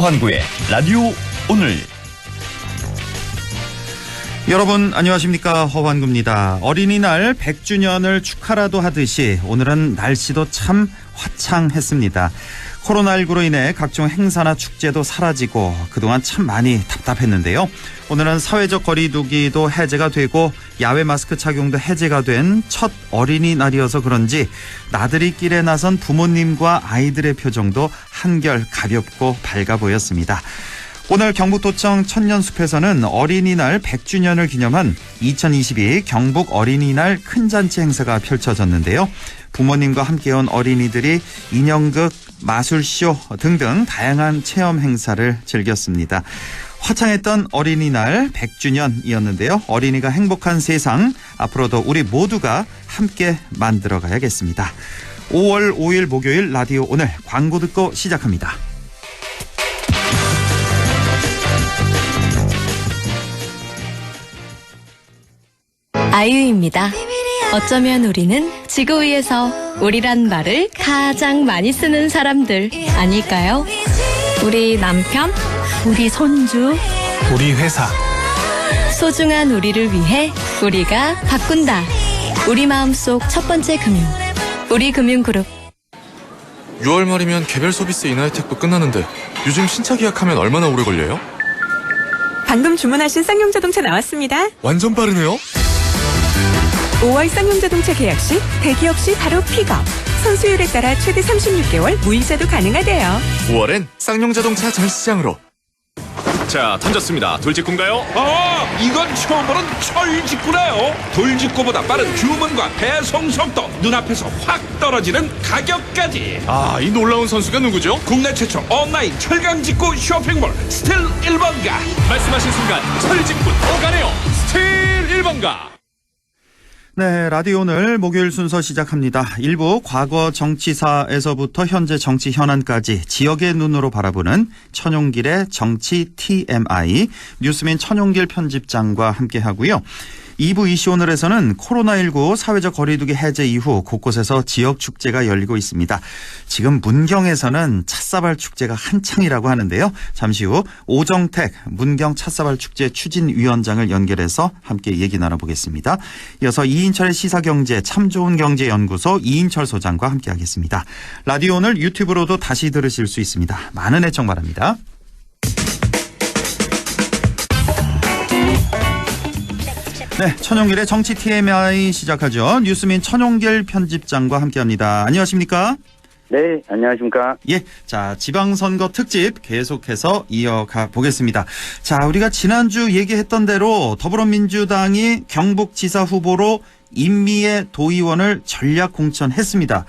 허환구의 라디오 오늘. 여러분 안녕하십니까, 허환구입니다. 어린이날 100주년을 축하라도 하듯이 오늘은 날씨도 참 화창했습니다. 코로나19로 인해 각종 행사나 축제도 사라지고 그동안 참 많이 답답했는데요. 오늘은 사회적 거리두기도 해제가 되고 야외 마스크 착용도 해제가 된 첫 어린이날이어서 그런지 나들이 길에 나선 부모님과 아이들의 표정도 한결 가볍고 밝아 보였습니다. 오늘 경북도청 천년숲에서는 어린이날 100주년을 기념한 2022 경북 어린이날 큰 잔치 행사가 펼쳐졌는데요. 부모님과 함께 온 어린이들이 인형극, 마술쇼 등등 다양한 체험 행사를 즐겼습니다. 화창했던 어린이날 100주년이었는데요. 어린이가 행복한 세상, 앞으로도 우리 모두가 함께 만들어 가야겠습니다. 5월 5일 목요일 라디오 오늘 광고 듣고 시작합니다. 아이유입니다. 어쩌면 우리는 지구 위에서 우리란 말을 가장 많이 쓰는 사람들 아닐까요? 우리 남편, 우리 손주, 우리 회사. 소중한 우리를 위해 우리가 바꾼다. 우리 마음속 첫 번째 금융, 우리금융그룹. 6월 말이면 개별 소비세 인하 혜택도 끝나는데 요즘 신차 계약하면 얼마나 오래 걸려요? 방금 주문하신 쌍용자동차 나왔습니다. 완전 빠르네요. 5월 쌍용자동차 계약 시 대기업 시 바로 픽업. 선수율에 따라 최대 36개월 무이자도 가능하대요. 5월엔 쌍용자동차 전시장으로. 자, 던졌습니다. 돌직구인가요? 이건 처음 보는 철직구네요. 돌직구보다 빠른 주문과 배송 속도, 눈앞에서 확 떨어지는 가격까지. 이 놀라운 선수가 누구죠? 국내 최초 온라인 철강직구 쇼핑몰 스틸 1번가. 말씀하신 순간 철직구 오가네요. 스틸 1번가. 네, 라디오 오늘 목요일 순서 시작합니다. 일부 과거 정치사에서부터 현재 정치 현안까지 지역의 눈으로 바라보는 천용길의 정치 TMI, 뉴스민 천용길 편집장과 함께하고요. 2부 이슈 오늘에서는 코로나19 사회적 거리두기 해제 이후 곳곳에서 지역 축제가 열리고 있습니다. 지금 문경에서는 찻사발 축제가 한창이라고 하는데요. 잠시 후 오정택 문경 찻사발 축제 추진위원장을 연결해서 함께 얘기 나눠보겠습니다. 이어서 이인철의 시사경제 참 좋은 경제연구소 이인철 소장과 함께하겠습니다. 라디오 오늘 유튜브로도 다시 들으실 수 있습니다. 많은 애청 바랍니다. 네, 천용길의 정치 TMI 시작하죠. 뉴스민 천용길 편집장과 함께합니다. 안녕하십니까? 네, 안녕하십니까? 예, 자, 지방선거 특집 계속해서 이어가 보겠습니다. 자, 우리가 지난주 얘기했던 대로 더불어민주당이 경북지사 후보로 임미애 도의원을 전략 공천했습니다.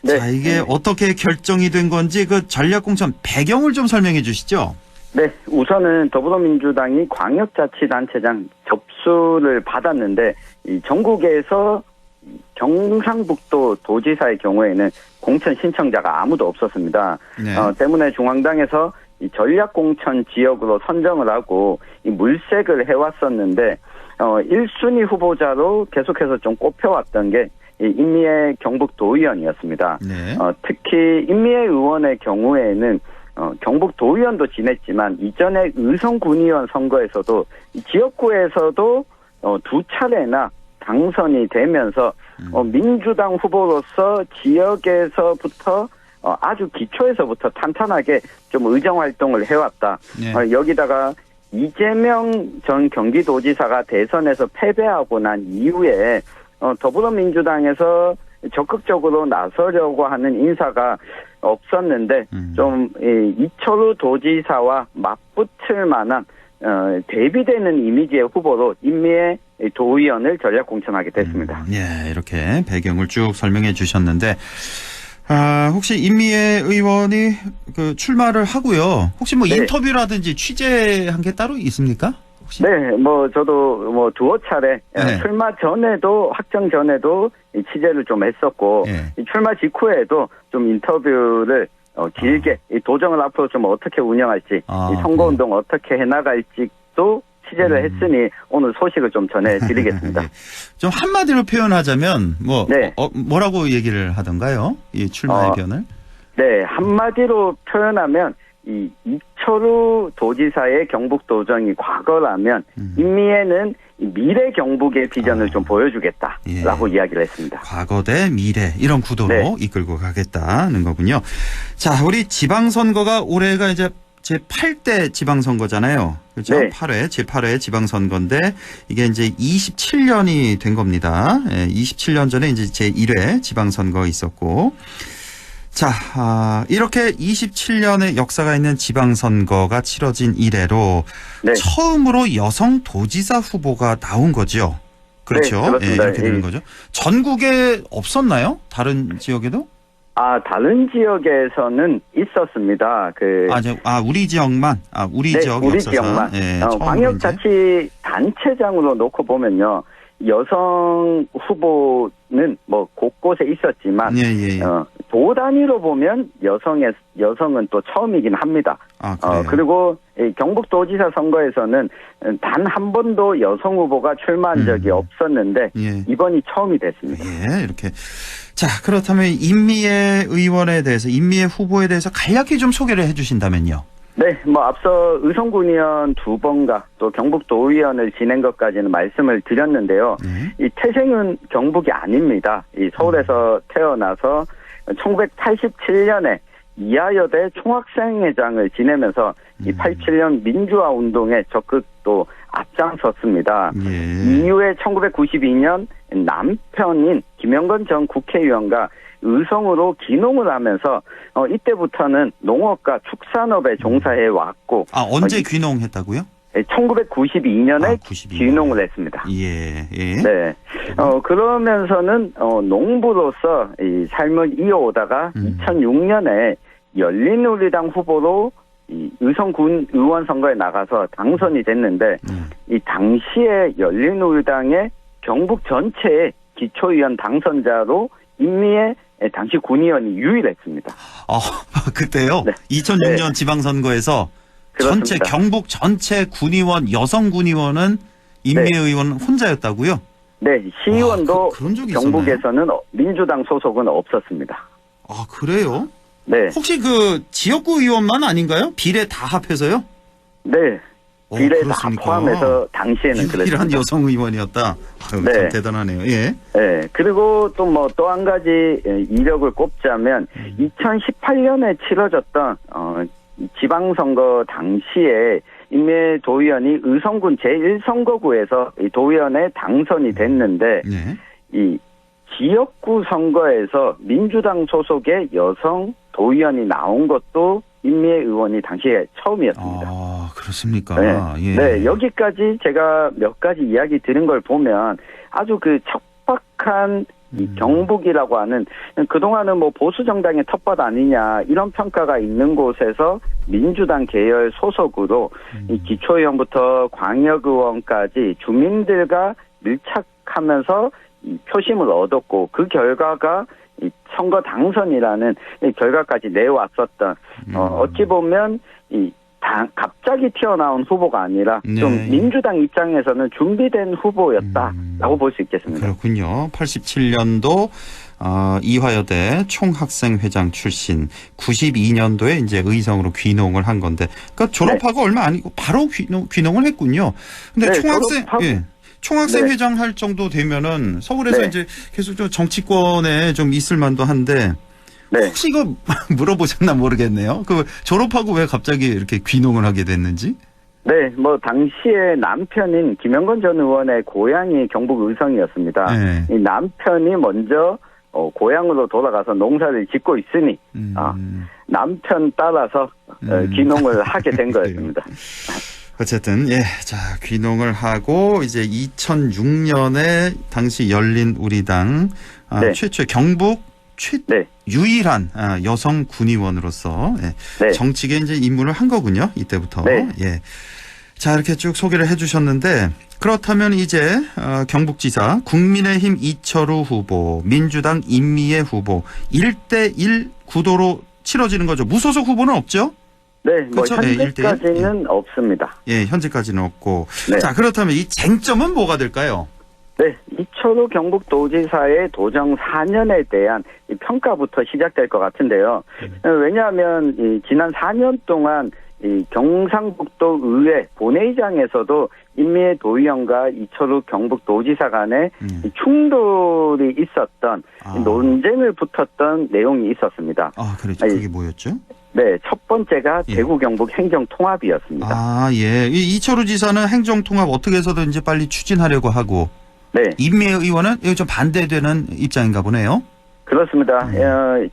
네. 자, 이게 어떻게 결정이 된 건지 그 전략 공천 배경을 좀 설명해 주시죠. 네, 우선은 더불어민주당이 광역자치단체장 접수를 받았는데 이 전국에서 경상북도 도지사의 경우에는 공천 신청자가 아무도 없었습니다. 네. 때문에 중앙당에서 이 전략공천 지역으로 선정을 하고 이 물색을 해왔었는데 1순위 후보자로 계속해서 좀 꼽혀왔던 게 이 임미애 경북도의원이었습니다. 네. 특히 임미애 의원의 경우에는 경북도의원도 지냈지만 이전에 의성군의원 선거에서도 지역구에서도 두 차례나 당선이 되면서 민주당 후보로서 지역에서부터 아주 기초에서부터 탄탄하게 좀 의정활동을 해왔다. 네. 여기다가 이재명 전 경기도지사가 대선에서 패배하고 난 이후에 더불어민주당에서 적극적으로 나서려고 하는 인사가 없었는데 좀 이철우 도지사와 맞붙을 만한 대비되는 이미지의 후보로 임미애 도의원을 전략 공천하게 됐습니다. 예, 이렇게 배경을 쭉 설명해 주셨는데 혹시 임미애 의원이 그 출마를 하고요. 혹시 뭐 네. 인터뷰라든지 취재한 게 따로 있습니까? 혹시? 네, 저도 두어 차례 네. 출마 전에도 확정 전에도 이 취재를 좀 했었고 네. 이 출마 직후에도 좀 인터뷰를 길게 이 도정을 앞으로 좀 어떻게 운영할지 이 선거운동 어떻게 해나갈지도 취재를 했으니 오늘 소식을 좀 전해드리겠습니다. 좀 한마디로 표현하자면 네. 뭐라고 얘기를 하던가요? 이 출마 의견을? 네, 한마디로 표현하면 이 이철우 도지사의 경북도정이 과거라면 임미애는 미래 경북의 비전을 좀 보여주겠다라고 이야기를 했습니다. 과거 대 미래 이런 구도로 네. 이끌고 가겠다는 거군요. 자, 우리 지방선거가 올해가 이제 제8대 지방선거잖아요. 그렇죠? 네. 제8회 지방선거인데 이게 이제 27년이 된 겁니다. 27년 전에 이제 제1회 지방선거 있었고. 자, 이렇게 27년의 역사가 있는 지방선거가 치러진 이래로 네. 처음으로 여성 도지사 후보가 나온 거죠. 그렇죠. 네, 그렇습니다. 이렇게 되는 거죠. 전국에 없었나요? 다른 지역에도? 다른 지역에서는 있었습니다. 우리 지역만? 우리 네, 지역 우리 역사상. 지역만. 예, 광역자치단체장으로 놓고 보면요. 여성 후보는 뭐 곳곳에 있었지만, 예. 도 단위로 보면 여성은 또 처음이긴 합니다. 그래요? 그리고 이 경북도지사 선거에서는 단 한 번도 여성 후보가 출마한 적이 없었는데, 예. 이번이 처음이 됐습니다. 예, 이렇게. 자, 그렇다면 임미애 의원에 대해서, 임미애 후보에 대해서 간략히 좀 소개를 해 주신다면요. 네, 앞서 의성군 의원 2번과 또 경북도의원을 지낸 것까지는 말씀을 드렸는데요. 이 태생은 경북이 아닙니다. 이 서울에서 태어나서 1987년에 이하여대 총학생회장을 지내면서 이 87년 민주화 운동에 적극 또 앞장섰습니다. 예. 이후에 1992년 남편인 김영건 전 국회의원과 의성으로 귀농을 하면서 이때부터는 농업과 축산업에 종사해 왔고. 언제 귀농했다고요? 1992년에 92년. 귀농을 했습니다. 예. 네. 그러면서는 농부로서 이 삶을 이어오다가 2006년에 열린우리당 후보로 이 의성군 의원 선거에 나가서 당선이 됐는데 이 당시에 열린우리당의 경북 전체의 기초의원 당선자로 임미애 당시 군의원이 유일했습니다. 그때요? 네. 2006년 지방선거에서 그렇습니다. 경북 전체 군의원, 여성 군의원은 임미애 의원 혼자였다고요? 네, 시의원도 그런 적이 경북에서는 민주당 소속은 없었습니다. 그래요? 네. 혹시 그 지역구 의원만 아닌가요? 비례 다 합해서요? 네. 비례 다 그렇습니까? 포함해서 당시에는 유일한 그랬습니다. 여성 의원이었다. 네. 참 대단하네요. 예. 네. 그리고 또 한 가지 이력을 꼽자면 2018년에 치러졌던 지방선거 당시에 임미애 도의원이 의성군 제1선거구에서 이 도의원에 당선이 됐는데 네. 이 지역구 선거에서 민주당 소속의 여성 도의원이 나온 것도 임미애 의원이 당시에 처음이었습니다. 그렇습니까? 네. 예. 네, 여기까지 제가 몇 가지 이야기 들은 걸 보면 아주 그 척박한 이 경북이라고 하는 그동안은 보수 정당의 텃밭 아니냐 이런 평가가 있는 곳에서 민주당 계열 소속으로 이 기초의원부터 광역의원까지 주민들과 밀착하면서 이 표심을 얻었고 그 결과가 이 선거 당선이라는 이 결과까지 내왔었던 어찌 보면 갑자기 튀어나온 후보가 아니라 좀 민주당 입장에서는 준비된 후보였다라고 볼 수 있겠습니다. 그렇군요. 87년도 이화여대 총학생회장 출신, 92년도에 이제 의성으로 귀농을 한 건데, 그러니까 졸업하고 얼마 아니고 바로 귀농을 했군요. 근데 네, 총학생회장 할 정도 되면은 서울에서 이제 계속 좀 정치권에 좀 있을 만도 한데. 네. 혹시 이거 물어보셨나 모르겠네요. 그 졸업하고 왜 갑자기 이렇게 귀농을 하게 됐는지? 네, 당시에 남편인 김영건 전 의원의 고향이 경북 의성이었습니다. 네. 이 남편이 먼저 고향으로 돌아가서 농사를 짓고 있으니 남편 따라서 귀농을 하게 된 거였습니다. 어쨌든 귀농을 하고 이제 2006년에 당시 열린우리당 최초의 경북 유일한 여성 군의원으로서 정치계 이제 입문을 한 거군요. 이때부터. 네. 예. 자, 이렇게 쭉 소개를 해주셨는데, 그렇다면 이제 경북지사 국민의힘 이철우 후보, 민주당 임미애 후보 1대1 구도로 치러지는 거죠. 무소속 후보는 없죠? 네, 그렇죠? 현재까지는 없습니다. 예, 현재까지는 없고. 네. 자, 그렇다면 이 쟁점은 뭐가 될까요? 네, 이철우 경북도지사의 도정 4년에 대한 이 평가부터 시작될 것 같은데요. 왜냐하면 지난 4년 동안 이 경상북도 의회 본회의장에서도 임미애 도의원과 이철우 경북도지사 간에 이 충돌이 있었던 논쟁을 붙었던 내용이 있었습니다. 아, 그렇죠. 그게 뭐였죠? 네, 첫 번째가 예. 대구 경북 행정통합이었습니다. 아, 예. 이철우 지사는 행정통합 어떻게 해서든지 빨리 추진하려고 하고 네, 임미애 의원은 이거 좀 반대되는 입장인가 보네요. 그렇습니다.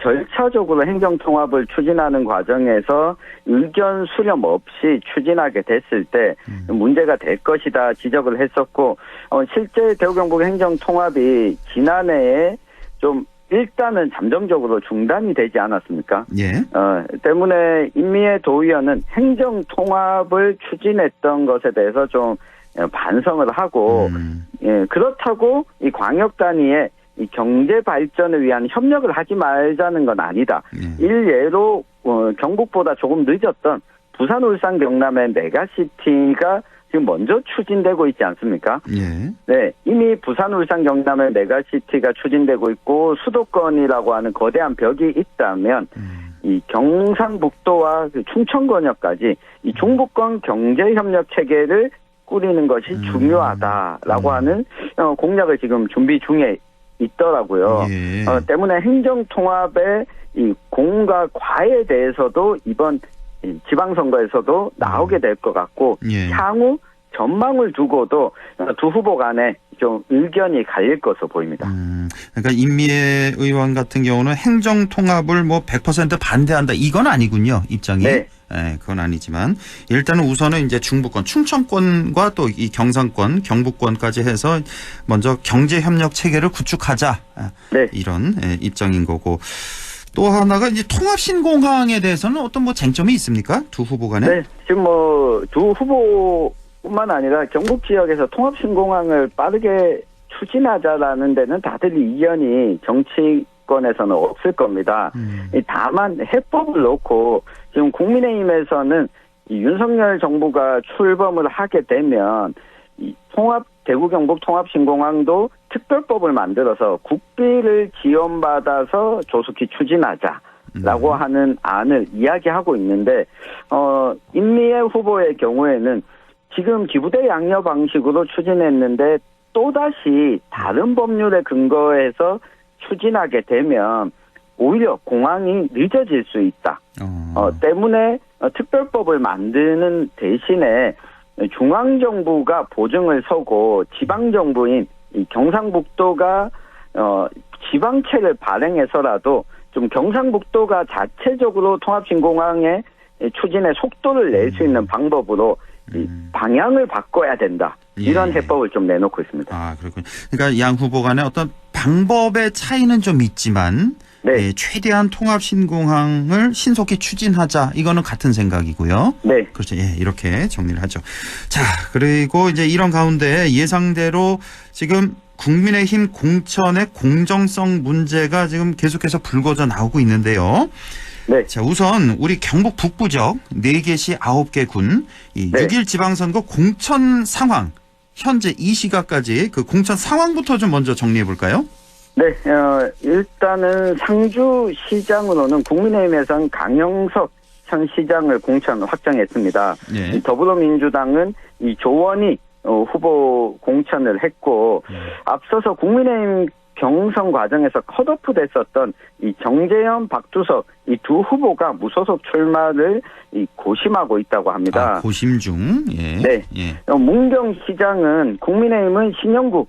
절차적으로 행정통합을 추진하는 과정에서 의견 수렴 없이 추진하게 됐을 때 문제가 될 것이다 지적을 했었고 실제 대구 경북 행정통합이 지난해에 좀 일단은 잠정적으로 중단이 되지 않았습니까? 예. 때문에 임미애 도의원은 행정통합을 추진했던 것에 대해서 좀 반성을 하고 그렇다고 이 광역 단위에 이 경제 발전을 위한 협력을 하지 말자는 건 아니다. 일례로 경북보다 조금 늦었던 부산, 울산, 경남의 메가시티가 지금 먼저 추진되고 있지 않습니까? 예. 네, 이미 부산, 울산, 경남의 메가시티가 추진되고 있고 수도권이라고 하는 거대한 벽이 있다면 이 경상북도와 그 충청권역까지 이 중부권 경제협력 체계를 꾸리는 것이 중요하다라고 하는 공약을 지금 준비 중에 있더라고요. 예. 때문에 행정통합의 이 공과 과에 대해서도 이번 이 지방선거에서도 나오게 될 것 같고 예. 향후 전망을 두고도 두 후보 간에 좀 의견이 갈릴 것으로 보입니다. 그러니까 임미애 의원 같은 경우는 행정통합을 뭐 100% 반대한다 이건 아니군요. 입장이. 네. 네, 그건 아니지만 일단은 우선은 이제 중부권, 충청권과 또 이 경상권, 경북권까지 해서 먼저 경제협력 체계를 구축하자. 네. 이런 입장인 거고. 또 하나가 이제 통합신공항에 대해서는 어떤 뭐 쟁점이 있습니까? 두 후보 간에? 네, 지금 뭐 두 후보뿐만 아니라 경북 지역에서 통합신공항을 빠르게 추진하자라는 데는 다들 이견이 정치권에서는 없을 겁니다. 다만 해법을 놓고 지금 국민의힘에서는 이 윤석열 정부가 출범을 하게 되면 이 대구 경북 통합신공항도 특별법을 만들어서 국비를 지원받아서 조속히 추진하자라고 하는 안을 이야기하고 있는데 임미애 후보의 경우에는 지금 기부대 양녀 방식으로 추진했는데 또다시 다른 법률에 근거해서 추진하게 되면 오히려 공항이 늦어질 수 있다. 때문에 특별법을 만드는 대신에 중앙정부가 보증을 서고 지방정부인 이 경상북도가 지방채를 발행해서라도 좀 경상북도가 자체적으로 통합신공항의 추진의 속도를 낼 수 있는 방법으로 이 방향을 바꿔야 된다. 이런 예. 해법을 좀 내놓고 있습니다. 아, 그렇군요. 그러니까 양 후보 간에 어떤 방법의 차이는 좀 있지만 네. 최대한 통합신공항을 신속히 추진하자. 이거는 같은 생각이고요. 네. 그렇죠. 예, 이렇게 정리를 하죠. 자, 그리고 이제 이런 가운데 예상대로 지금 국민의힘 공천의 공정성 문제가 지금 계속해서 불거져 나오고 있는데요. 네. 자, 우선 우리 경북 북부 지역 4개시 9개 군, 이 네. 6.1 지방선거 공천 상황, 현재 이 시각까지 그 공천 상황부터 좀 먼저 정리해 볼까요? 네, 일단은 상주시장으로는 국민의힘에서는 강영석 현 시장을 공천 확정했습니다. 네. 더불어민주당은 이 조원희 후보 공천을 했고 앞서서 국민의힘 경선 과정에서 컷오프 됐었던 이 정재현, 박두석 이 두 후보가 무소속 출마를 고심하고 있다고 합니다. 아, 고심 중. 예. 네. 예. 문경시장은 국민의힘은 신영국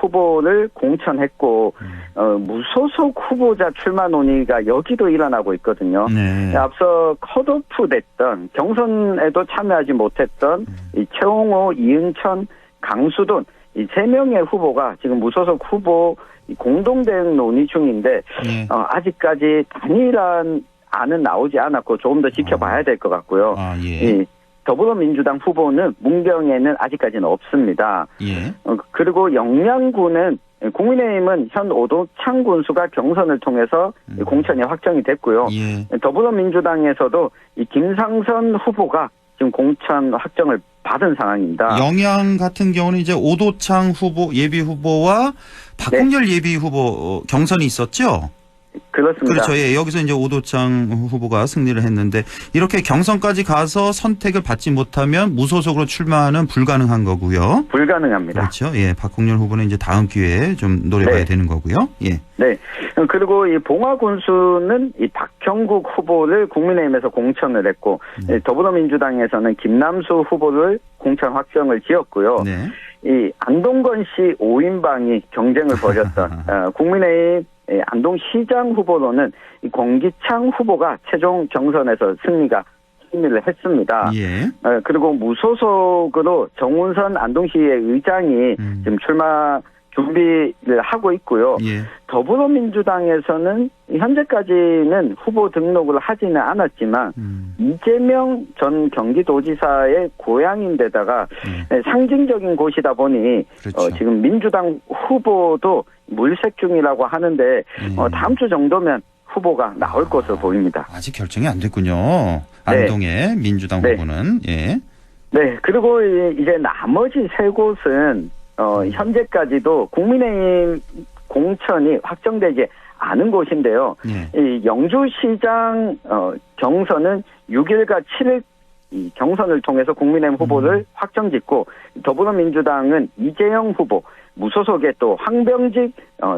후보를 공천했고 무소속 후보자 출마 논의가 여기도 일어나고 있거든요. 네. 앞서 컷오프 됐던 경선에도 참여하지 못했던 이 최홍호, 이은천, 강수돈 이 3명의 후보가 지금 무소속 후보 공동대응 논의 중인데 예. 아직까지 단일한 안은 나오지 않았고 조금 더 지켜봐야 될 것 같고요. 아, 예. 이 더불어민주당 후보는 문경에는 아직까지는 없습니다. 예. 그리고 영양군은 국민의힘은 현 오도창 군수가 경선을 통해서 공천이 확정이 됐고요. 예. 더불어민주당에서도 이 김상선 후보가 지금 공천 확정을 받은 상황입니다. 영양 같은 경우는 이제 오도창 후보 예비 후보와 박홍렬 예비 후보 경선이 있었죠. 그렇습니다. 그렇죠. 예, 여기서 이제 오도창 후보가 승리를 했는데 이렇게 경선까지 가서 선택을 받지 못하면 무소속으로 출마는 불가능한 거고요. 불가능합니다. 그렇죠. 예, 박홍렬 후보는 이제 다음 기회에 좀 노려봐야 네. 되는 거고요. 예. 네. 그리고 이 봉화군수는 이 박형국 후보를 국민의힘에서 공천을 했고 더불어민주당에서는 김남수 후보를 공천 확정을 지었고요. 네. 이 안동건 씨 5인방이 경쟁을 벌였던 국민의힘 안동시장 후보로는 이 권기창 후보가 최종 경선에서 승리를 했습니다. 예. 그리고 무소속으로 정운선 안동시의 의장이 지금 출마 준비를 하고 있고요. 예. 더불어민주당에서는 현재까지는 후보 등록을 하지는 않았지만 이재명 전 경기도지사의 고향인데다가 상징적인 곳이다 보니 그렇죠. 지금 민주당 후보도 물색 중이라고 하는데 다음 주 정도면 후보가 나올 것으로 보입니다. 아직 결정이 안 됐군요. 안동의 민주당 네. 후보는. 예. 네, 그리고 이제 나머지 세 곳은 현재까지도 국민의힘 공천이 확정되지 않은 곳인데요. 예. 이 영주시장 경선은 6일과 7일 이 경선을 통해서 국민의힘 후보를 확정짓고 더불어민주당은 이재영 후보, 무소속의 또 황병직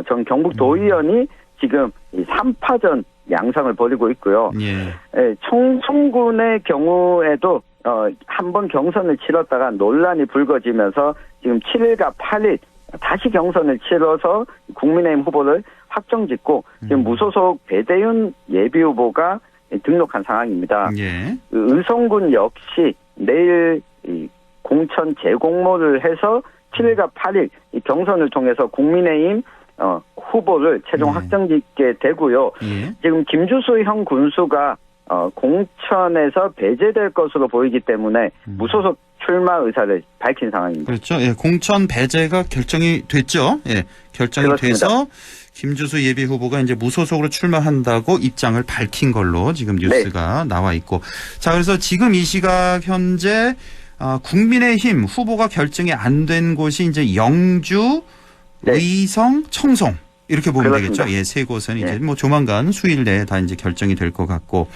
전 경북도의원이 지금 이 3파전 양상을 벌이고 있고요. 예. 청송군의 경우에도 한 번 경선을 치렀다가 논란이 불거지면서 지금 7일과 8일 다시 경선을 치러서 국민의힘 후보를 확정짓고 지금 무소속 배대윤 예비후보가 등록한 상황입니다. 예. 의성군 역시 내일 이 공천 재공모를 해서 7일과 8일 이 경선을 통해서 국민의힘 후보를 최종 확정짓게 되고요. 예. 지금 김주수 형 군수가 공천에서 배제될 것으로 보이기 때문에 무소속 출마 의사를 밝힌 상황입니다. 그렇죠. 예, 공천 배제가 결정이 됐죠. 예, 결정이 그렇습니다. 돼서 김주수 예비 후보가 이제 무소속으로 출마한다고 입장을 밝힌 걸로 지금 뉴스가 나와 있고. 자, 그래서 지금 이 시각 현재 국민의힘 후보가 결정이 안 된 곳이 이제 영주, 의성, 청송. 이렇게 보면 그렇습니다. 되겠죠. 예, 세 곳은 이제 뭐 조만간 수일 내에 다 이제 결정이 될 것 같고,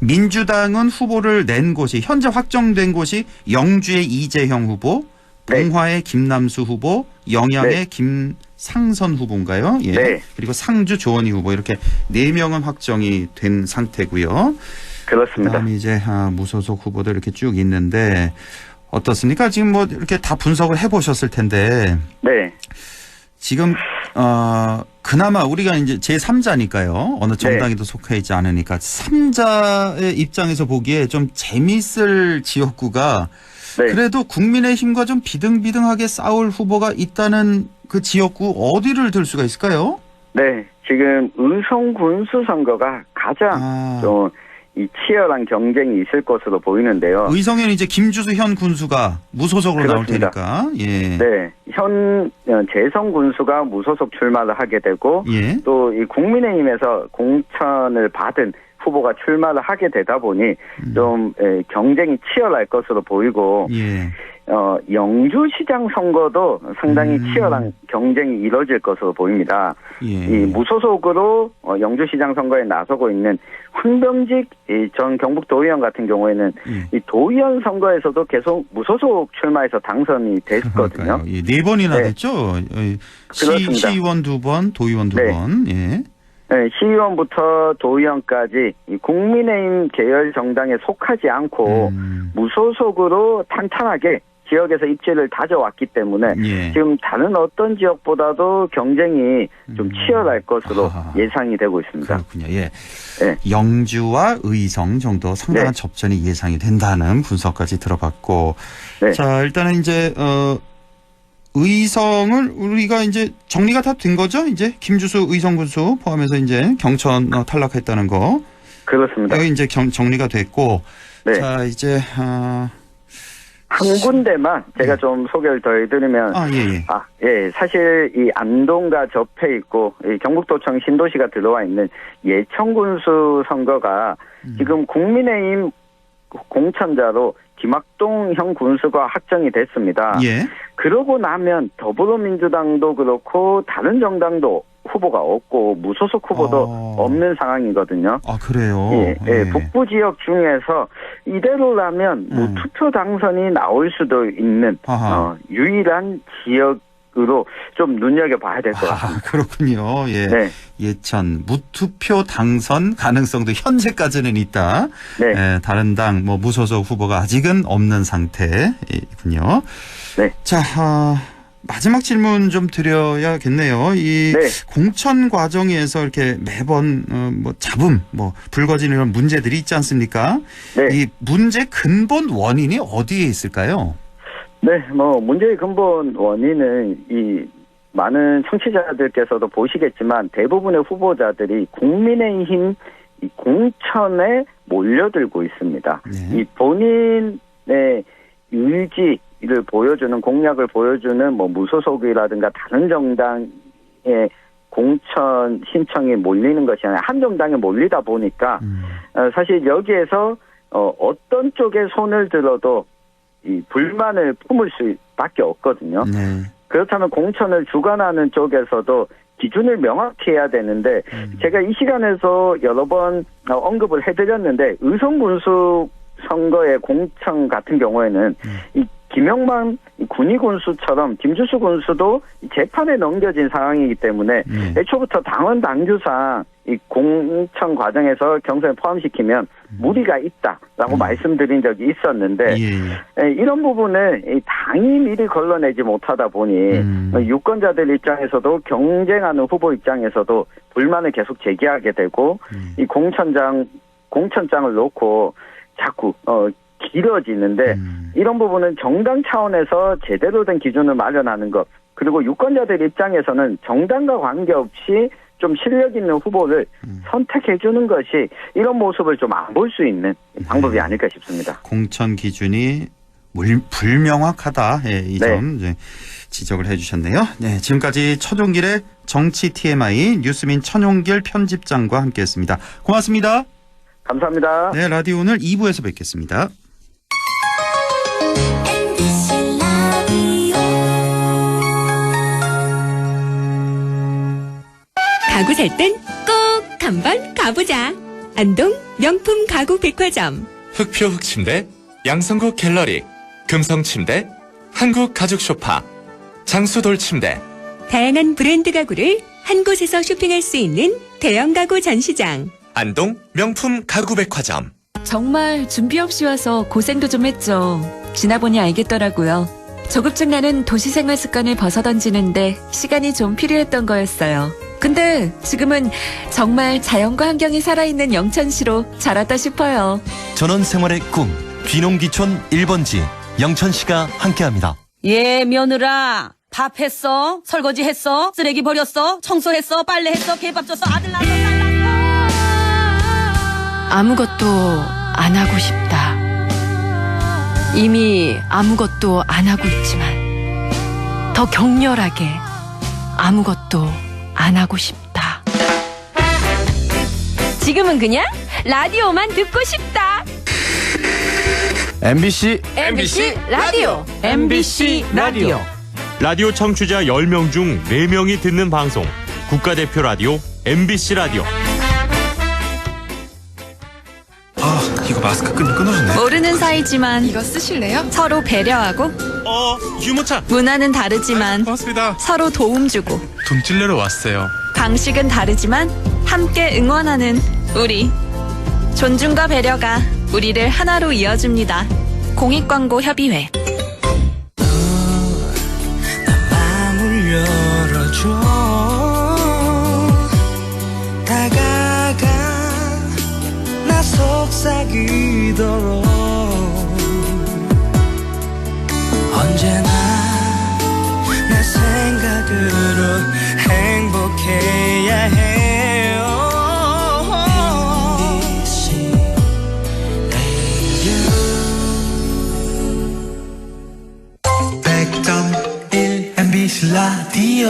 민주당은 후보를 낸 곳이 현재 확정된 곳이 영주의 이재형 후보, 봉화의 김남수 후보, 영양의 김상선 후보인가요? 예. 네. 그리고 상주 조원희 후보 이렇게 4명은 확정이 된 상태고요. 그렇습니다. 그다음에 이제 무소속 후보도 이렇게 쭉 있는데 어떻습니까? 지금 뭐 이렇게 다 분석을 해보셨을 텐데. 네. 지금 그나마 우리가 이제 제3자니까요. 어느 정당에도 속해 있지 않으니까 3자의 입장에서 보기에 좀 재미있을 지역구가 그래도 국민의힘과 좀 비등비등하게 싸울 후보가 있다는 그 지역구 어디를 들 수가 있을까요? 네. 지금 의성 군수 선거가 가장 좀 이 치열한 경쟁이 있을 것으로 보이는데요. 의성에는 이제 김주수 현 군수가 무소속으로 그렇습니다. 나올 테니까. 예. 네. 현 재성 군수가 무소속 출마를 하게 되고 예. 또 이 국민의힘에서 공천을 받은 후보가 출마를 하게 되다 보니 좀 치열이 치열할 것으로 보이고 예. 영주시장 선거도 상당히 치열한 경쟁이 이뤄질 것으로 보입니다. 예. 이 무소속으로 영주시장 선거에 나서고 있는 황병직 전 경북도의원 같은 경우에는 이 도의원 선거에서도 계속 무소속 출마해서 당선이 됐거든요. 예, 4번이나 됐죠. 그렇습니다. 시의원 2번, 도의원 2번. 예. 네, 시의원부터 도의원까지 이 국민의힘 계열 정당에 속하지 않고 무소속으로 탄탄하게 지역에서 입지를 다져왔기 때문에 지금 다른 어떤 지역보다도 경쟁이 좀 치열할 것으로 예상이 되고 있습니다. 그렇군요. 예. 영주와 의성 정도 상당한 접전이 예상이 된다는 분석까지 들어봤고, 자 일단은 이제 의성을 우리가 이제 정리가 다 된 거죠? 이제 김주수 의성 군수 포함해서 이제 경천 탈락했다는 거. 그렇습니다. 여기 이제 정리가 됐고, 자 이제 한 군데만 제가 좀 소개를 더 해드리면 사실 이 안동과 접해 있고 이 경북도청 신도시가 들어와 있는 예천군수 선거가 지금 국민의힘 공천자로 김학동 형 군수가 확정이 됐습니다. 그러고 나면 더불어민주당도 그렇고 다른 정당도 후보가 없고 무소속 후보도 없는 상황이거든요. 아, 그래요? 예, 북부 지역 중에서 이대로라면 무투표 당선이 나올 수도 있는 유일한 지역으로 좀 눈여겨봐야 될 것 같습니다. 그렇군요. 예. 네. 예천 무투표 당선 가능성도 현재까지는 있다. 네. 예, 다른 당 무소속 후보가 아직은 없는 상태군요. 네. 자, 마지막 질문 좀 드려야겠네요. 이 네. 공천 과정에서 이렇게 매번 잡음, 불거지는 이런 문제들이 있지 않습니까? 네. 이 문제 근본 원인이 어디에 있을까요? 네, 문제의 근본 원인은 이 많은 청취자들께서도 보시겠지만 대부분의 후보자들이 국민의힘 이 공천에 몰려들고 있습니다. 네. 이 본인의 의지를 보여주는 공약을 보여주는 무소속이라든가 다른 정당의 공천 신청이 몰리는 것이 아니라 한 정당에 몰리다 보니까 사실 여기에서 어떤 쪽에 손을 들어도 이 불만을 품을 수밖에 없거든요. 네. 그렇다면 공천을 주관하는 쪽에서도 기준을 명확히 해야 되는데 제가 이 시간에서 여러 번 언급을 해드렸는데 의성군수 선거의 공천 같은 경우에는 이 김영만 군의군수처럼 김주수 군수도 재판에 넘겨진 상황이기 때문에 애초부터 당원 당규상 이 공천 과정에서 경선에 포함시키면 무리가 있다라고 말씀드린 적이 있었는데 이런 부분을 이 당이 미리 걸러내지 못하다 보니 유권자들 입장에서도 경쟁하는 후보 입장에서도 불만을 계속 제기하게 되고 이 공천장을 놓고 자꾸 길어지는데 이런 부분은 정당 차원에서 제대로 된 기준을 마련하는 것 그리고 유권자들 입장에서는 정당과 관계없이 좀 실력 있는 후보를 선택해 주는 것이 이런 모습을 좀 안 볼 수 있는 방법이 아닐까 싶습니다. 공천 기준이 불명확하다. 이 점 네. 지적을 해 주셨네요. 네, 지금까지 천용길의 정치 TMI 뉴스민 천용길 편집장과 함께했습니다. 고맙습니다. 감사합니다. 네, 라디오 오늘 2부에서 뵙겠습니다. 가구 살 땐 꼭 한번 가보자. 안동 명품 가구 백화점. 흑표 흑침대, 양성국 갤러리, 금성침대, 한국가죽소파, 장수돌침대. 다양한 브랜드 가구를 한 곳에서 쇼핑할 수 있는 대형 가구 전시장. 안동 명품 가구백화점. 정말 준비 없이 와서 고생도 좀 했죠. 지나보니 알겠더라고요. 조급증 나는 도시생활 습관을 벗어던지는데 시간이 좀 필요했던 거였어요. 근데 지금은 정말 자연과 환경이 살아있는 영천시로 자랐다 싶어요. 전원생활의 꿈 귀농귀촌 1번지 영천시가 함께합니다. 예, 며느라. 밥 했어? 설거지 했어? 쓰레기 버렸어? 청소했어? 빨래했어? 개밥 줬어? 아들 낳았어? 딸 낳았어? 아무것도 안 하고 싶다. 이미 아무것도 안 하고 있지만 더 격렬하게 아무것도 안 하고 싶다. 지금은 그냥 라디오만 듣고 싶다. MBC 라디오. MBC 라디오. 라디오 청취자 10명 중 4명이 듣는 방송. 국가대표 라디오 MBC 라디오. 이거 마스크 끈이 끊어졌네. 모르는 사이지만 이거 쓰실래요? 서로 배려하고 유모차. 문화는 다르지만 고맙습니다. 서로 도움 주고 돈 찔러러 왔어요. 방식은 다르지만 함께 응원하는 우리. 존중과 배려가 우리를 하나로 이어줍니다. 공익광고협의회. 마음을 열어줘. 다가가 나 속삭이도록 언제나 내 생각으로 행복해야 해요. MBC 라디오 100.1 MBC 라디오.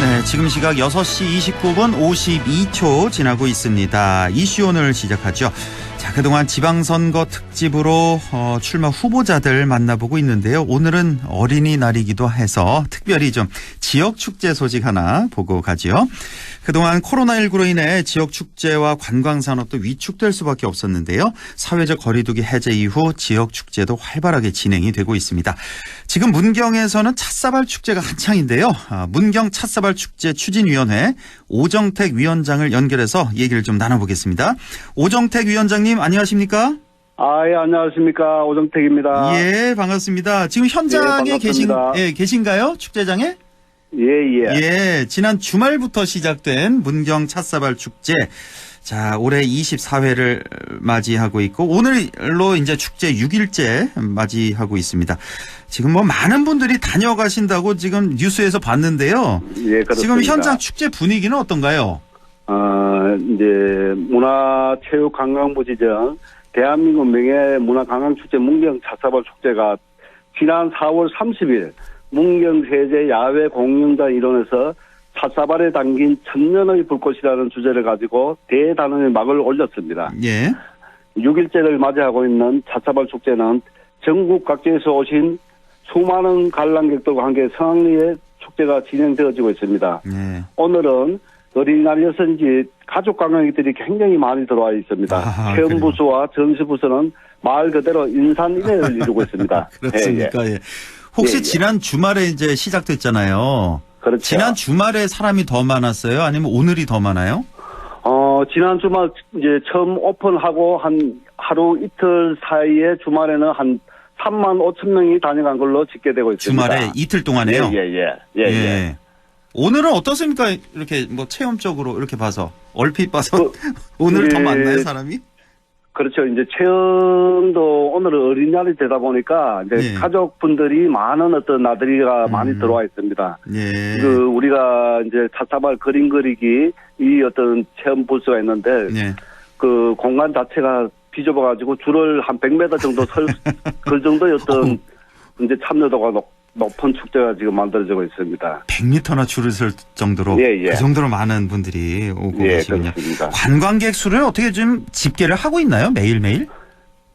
네, 지금 시각 6시 29분 52초 지나고 있습니다. 이슈 오늘 시작하죠. 자, 자, 그동안 지방선거 특집으로 출마 후보자들 만나보고 있는데요. 오늘은 어린이날이기도 해서 특별히 좀 지역축제 소식 하나 보고 가죠. 그동안 코로나19로 인해 지역축제와 관광산업도 위축될 수밖에 없었는데요. 사회적 거리두기 해제 이후 지역축제도 활발하게 진행이 되고 있습니다. 지금 문경에서는 찻사발 축제가 한창인데요. 문경 찻사발 축제 추진위원회 오정택 위원장을 연결해서 얘기를 좀 나눠보겠습니다. 오정택 위원장님 안녕하십니까? 예, 안녕하십니까. 오정택입니다. 예, 반갑습니다. 지금 현장에 계신가요? 축제장에? 예, 지난 주말부터 시작된 문경 찻사발 축제. 자, 올해 24회를 맞이하고 있고, 오늘로 이제 축제 6일째 맞이하고 있습니다. 지금 뭐 많은 분들이 다녀가신다고 지금 뉴스에서 봤는데요. 예, 그렇습니다. 지금 현장 축제 분위기는 어떤가요? 이제 문화체육관광부 지정 대한민국 명예문화관광축제 문경 찻사발 축제가 지난 4월 30일 문경세제 야외 공연장 일원에서 찻사발에 담긴 천년의 불꽃이라는 주제를 가지고 대단원의 막을 올렸습니다. 예. 6일째를 맞이하고 있는 찻사발 축제는 전국 각지에서 오신 수많은 관람객들과 함께 성황리에 축제가 진행되어지고 있습니다. 예. 오늘은 어린이날이었는지 가족 관광객들이 굉장히 많이 들어와 있습니다. 체험부스와 전시부스는 말 그대로 인산인해를 이루고 있습니다. 그렇습니까? 예. 혹시 지난 주말에 이제 시작됐잖아요. 그렇죠. 지난 주말에 사람이 더 많았어요? 아니면 오늘이 더 많아요? 지난 주말 이제 처음 오픈하고 한 하루 이틀 사이에 주말에는 한 3만 5천 명이 다녀간 걸로 집계되고 있습니다. 주말에 이틀 동안에요? 예. 오늘은 어떻습니까? 이렇게 뭐 체험적으로 이렇게 봐서 얼핏 봐서 오늘 더 많나요, 사람이? 그렇죠. 이제 체험도 오늘은 어린이날이 되다 보니까 이제 가족분들이 많은 어떤 나들이가 많이 들어와 있습니다. 예. 우리가 이제 찻사발 그림 그리기 이 어떤 체험 부스가 있는데 그 공간 자체가 비좁아가지고 줄을 한 100m 정도 그 정도의 어떤 이제 참여도가 높은 축제가 지금 만들어지고 있습니다. 100m나 줄을 설 정도로 그 정도로 많은 분들이 오고 계시군요. 그렇습니다. 관광객 수를 어떻게 좀 집계를 하고 있나요? 매일매일?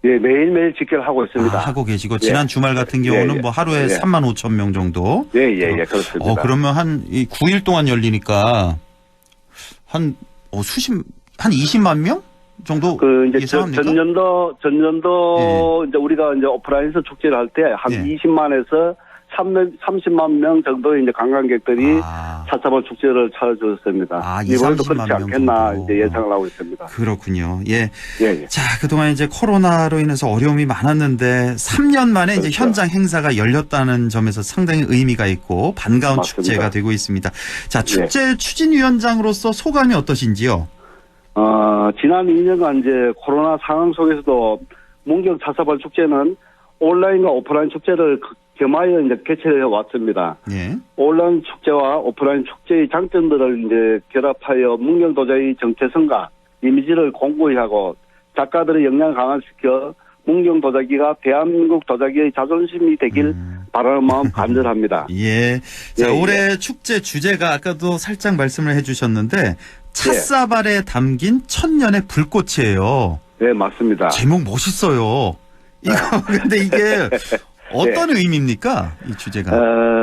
예, 매일매일 집계를 하고 있습니다. 하고 계시고 지난 주말 같은 경우는 뭐 하루에 3만 5천 명 정도. 그렇습니다. 그러면 한 9일 동안 열리니까 한 20만 명 정도 이제 예상합니까? 전년도 이제 우리가 이제 오프라인에서 축제를 할 때 한 20만에서 30만 명 정도의 이제 관광객들이 찻사발 축제를 찾아주었습니다. 이번에도 그렇지 않겠나 이제 예상을 하고 있습니다. 그렇군요. 예. 자, 그동안 이제 코로나로 인해서 어려움이 많았는데 3년 만에 이제 현장 행사가 열렸다는 점에서 상당히 의미가 있고 반가운 축제가 되고 있습니다. 자, 축제 추진위원장으로서 소감이 어떠신지요? 지난 2년간 이제 코로나 상황 속에서도 문경 찻사발 축제는 온라인과 오프라인 축제를 겸하여 이제 개최해 왔습니다. 온라인 축제와 오프라인 축제의 장점들을 이제 결합하여 문경 도자기 정체성과 이미지를 공고히 하고 작가들의 역량을 강화시켜 문경 도자기가 대한민국 도자기의 자존심이 되길 바라는 마음 간절합니다. 자, 올해 축제 주제가 아까도 살짝 말씀을 해주셨는데 찻사발에 담긴 천년의 불꽃이에요. 네, 맞습니다. 제목 멋있어요. 근데 이게 어떤 의미입니까? 이 주제가.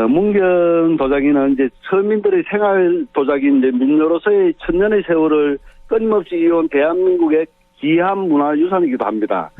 문경 도자기는 이제 서민들의 생활 도자기인 이제 민요로서의 천년의 세월을 끊임없이 이어온 대한민국의 귀한 문화유산이기도 합니다.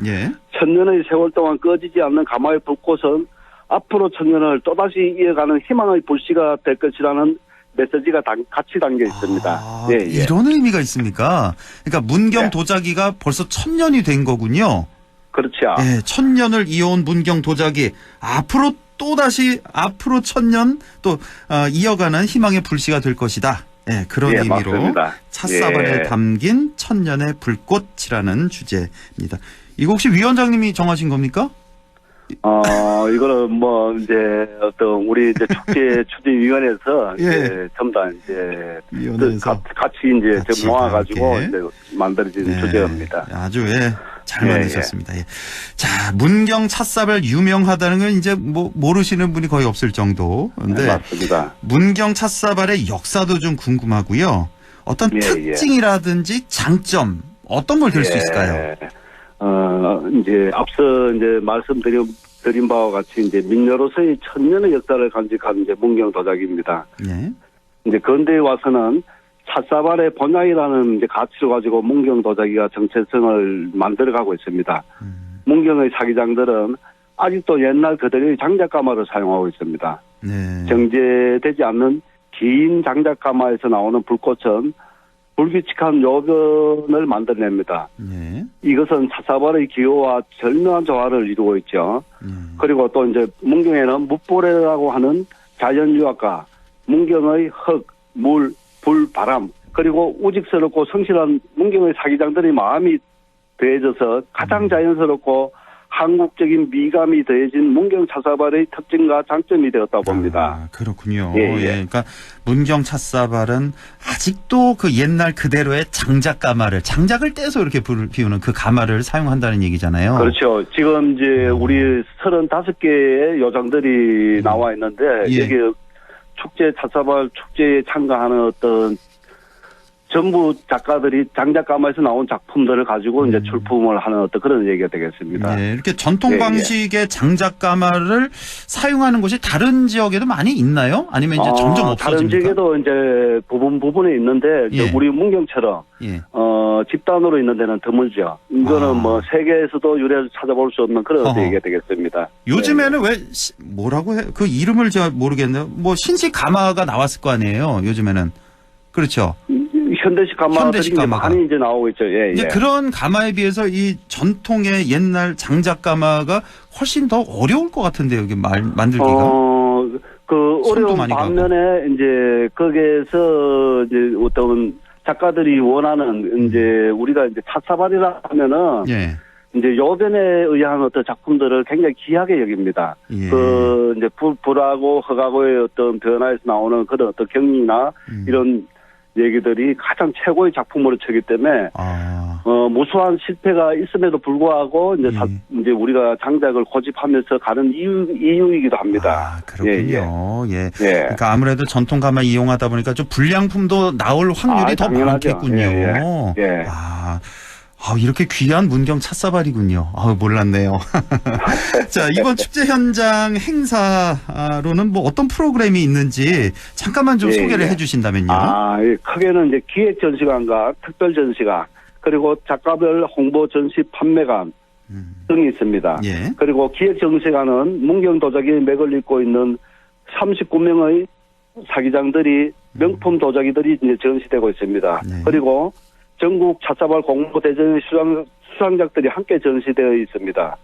천년의 세월 동안 꺼지지 않는 가마의 불꽃은 앞으로 천년을 또다시 이어가는 희망의 불씨가 될 것이라는 메시지가 같이 담겨 있습니다. 이런 의미가 있습니까? 그러니까 문경 도자기가 벌써 1000년이 된 거군요. 그렇죠. 1000년을 이어온 문경 도자기 앞으로 또다시 앞으로 1000년 또 이어가는 희망의 불씨가 될 것이다. 그런 의미로 맞습니다. 찻사발에 담긴 천년의 불꽃이라는 주제입니다. 이거 혹시 위원장님이 정하신 겁니까? 이거는 뭐 이제 어떤 우리 이제 축제 추진위원회에서 이제 전부 다 이제 같이 이제 모아가지고 이제 만들어진 주제입니다. 아주 잘 만드셨습니다. 자, 문경 찻사발 유명하다는 건 이제 뭐 모르시는 분이 거의 없을 정도. 근데 맞습니다. 문경 찻사발의 역사도 좀 궁금하고요. 어떤 특징이라든지 장점 어떤 걸 들 수 있을까요? 이제 앞서 이제 말씀드린 바와 같이 이제 민녀로서의 천년의 역사를 간직한 이제 문경 도자기입니다. 예. 이제 근대에 와서는 찻사발의 본향이라는 이제 가치를 가지고 문경 도자기가 정체성을 만들어가고 있습니다. 문경의 사기장들은 아직도 옛날 그대로의 장작가마를 사용하고 있습니다. 네. 정제되지 않는 긴 장작가마에서 나오는 불꽃은 불규칙한 요변을 만들어냅니다. 네. 이것은 찻사발의 기호와 절묘한 조화를 이루고 있죠. 그리고 또 이제 문경에는 묵보레라고 하는 자연유학과 문경의 흙, 물, 불, 바람 그리고 우직스럽고 성실한 문경의 사기장들의 마음이 더해져서 가장 자연스럽고 한국적인 미감이 더해진 문경 찻사발의 특징과 장점이 되었다고 봅니다. 그렇군요. 예. 그러니까 문경 찻사발은 아직도 그 옛날 그대로의 장작가마를 장작을 떼서 이렇게 불을 피우는 그 가마를 사용한다는 얘기잖아요. 그렇죠. 지금 이제 우리 35개의 요정들이 나와 있는데 예. 여기 축제 찻사발 축제에 참가하는 어떤 전부 작가들이 장작가마에서 나온 작품들을 가지고 이제 출품을 하는 어떤 그런 얘기가 되겠습니다. 네, 이렇게 전통 방식의 장작가마를 사용하는 곳이 다른 지역에도 많이 있나요? 아니면 이제 점점 없어집니까? 다른 지역에도 이제 부분에 있는데 예. 우리 문경처럼 예. 집단으로 있는 데는 드물죠. 이거는 뭐 세계에서도 유래를 찾아볼 수 없는 그런 어떤 얘기가 되겠습니다. 요즘에는 왜 뭐라고 해? 그 이름을 제가 모르겠네요. 뭐 신식 가마가 나왔을 거 아니에요. 요즘에는 그렇죠. 현대식 가마들이 많이 이제 나오고 있죠. 예, 이제 예. 그런 가마에 비해서 이 전통의 옛날 장작 가마가 훨씬 더 어려울 것 같은데요. 이게 만들기가. 그 어려운 반면에 이제 거기에서 이제 어떤 작가들이 원하는 이제 우리가 이제 찻사발이라 하면은 예. 이제 요변에 의한 어떤 작품들을 굉장히 귀하게 여깁니다. 예. 그 이제 불하고 흙하고의 어떤 변화에서 나오는 그런 어떤 경리나 이런 얘기들이 가장 최고의 작품으로 치기 때문에 무수한 실패가 있음에도 불구하고 이제 이제 우리가 장작을 고집하면서 가는 이유이기도 합니다. 그렇군요. 예. 그러니까 아무래도 전통 가마 이용하다 보니까 좀 불량품도 나올 확률이 더 당연하죠. 많겠군요. 예. 이렇게 귀한 문경 찻사발이군요. 몰랐네요. 자, 이번 축제 현장 행사로는 뭐 어떤 프로그램이 있는지 잠깐만 좀 소개를 해주신다면요. 크게는 이제 기획 전시관과 특별 전시관, 그리고 작가별 홍보 전시 판매관 등이 있습니다. 예. 그리고 기획 전시관은 문경 도자기의 맥을 잇고 있는 39명의 사기장들이 명품 도자기들이 이제 전시되고 있습니다. 그리고 전국 찻사발 공모대전의 수상작들이 함께 전시되어 있습니다.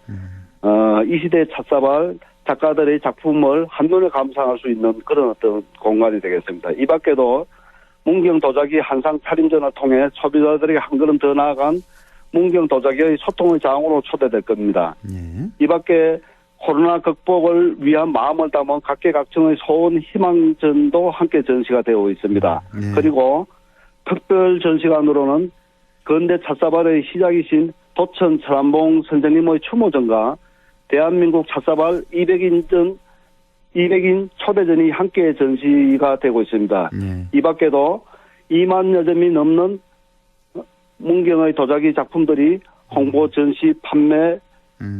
이 시대의 찻사발 작가들의 작품을 한눈에 감상할 수 있는 그런 어떤 공간이 되겠습니다. 이 밖에도 문경 도자기 한상 차림전을 통해 소비자들에게 한 걸음 더 나아간 문경 도자기의 소통의 장으로 초대될 겁니다. 이 밖에 코로나 극복을 위한 마음을 담은 각계각층의 소원 희망전도 함께 전시가 되어 있습니다. 그리고 특별 전시관으로는 근대 찻사발의 시작이신 도천 철암봉 선생님의 추모전과 대한민국 찻사발 200인 초대전이 함께 전시가 되고 있습니다. 이 밖에도 2만여 점이 넘는 문경의 도자기 작품들이 홍보 전시 판매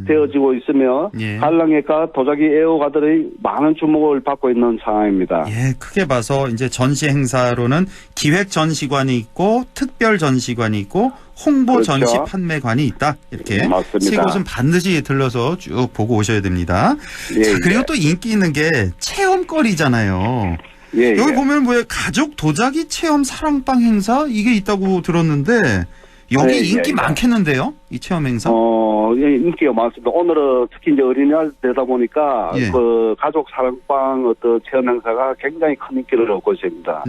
되어지고 있으며 관람객과 도자기 애호가들의 많은 주목을 받고 있는 상황입니다. 예, 크게 봐서 이제 전시 행사로는 기획 전시관이 있고 특별 전시관이 있고 홍보 전시 판매관이 있다. 이렇게 맞습니다. 세 곳은 반드시 들러서 쭉 보고 오셔야 됩니다. 자, 그리고 또 인기 있는 게 체험거리잖아요. 여기 보면 뭐 가족 도자기 체험 사랑방 행사 이게 있다고 들었는데 여기 인기 많겠는데요? 이 체험 행사? 인기가 많습니다. 오늘은 특히 이제 어린이날 되다 보니까 그 가족 사랑방 어떤 체험 행사가 굉장히 큰 인기를 얻고 있습니다.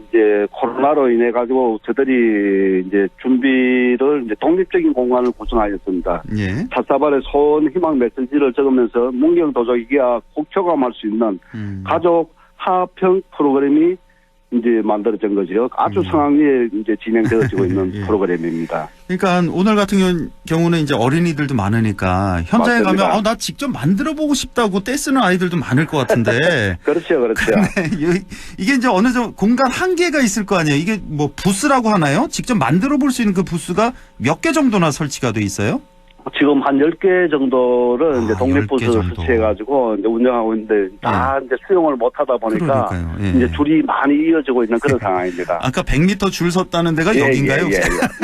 이제 코로나로 인해 가지고 저들이 이제 준비를 이제 독립적인 공간을 구성하였습니다. 찻사발의 소원 희망 메시지를 적으면서 문경 도자기가 국초감할 수 있는 가족 화합형 프로그램이 이제 만들어진 거죠. 아주 상황에 이제 진행되어지고 있는 예. 프로그램입니다. 그러니까 오늘 같은 경우는 이제 어린이들도 많으니까 현장에 맞습니다. 가면 나 직접 만들어 보고 싶다고 떼쓰는 아이들도 많을 것 같은데. 그렇죠, 그렇죠. 이게 이제 어느 정도 공간 한계가 있을 거 아니에요. 이게 뭐 부스라고 하나요? 직접 만들어 볼 수 있는 그 부스가 몇 개 정도나 설치가 돼 있어요? 지금 한 10개 정도를 이제 독립부스 10개 정도. 설치해가지고 이제 운영하고 있는데 다 이제 수용을 못 하다 보니까 그러니까요. 예. 이제 줄이 많이 이어지고 있는 그런 상황입니다. 아까 100m 줄 섰다는 데가 여긴가요?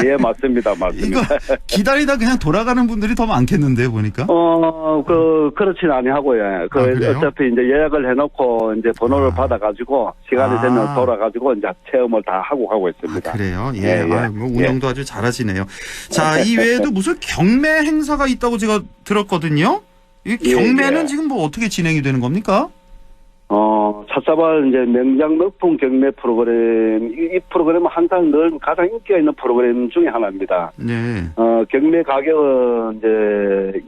예, 맞습니다. 맞습니다. 이거 기다리다 그냥 돌아가는 분들이 더 많겠는데요, 보니까? 그렇진 아니하고요. 그래요? 어차피 이제 예약을 해놓고 이제 번호를 받아가지고 시간이 되면 돌아가지고 이제 체험을 다 하고 가고 있습니다. 그래요? 예. 뭐 운영도 아주 잘하시네요. 자, 이 외에도 무슨 경매 행사가 있다고 제가 들었거든요. 이 경매는 예. 지금 뭐 어떻게 진행이 되는 겁니까? 찻사발 이제 명장 명품 경매 프로그램, 이 프로그램은 항상 늘 가장 인기가 있는 프로그램 중에 하나입니다. 네. 경매 가격은 이제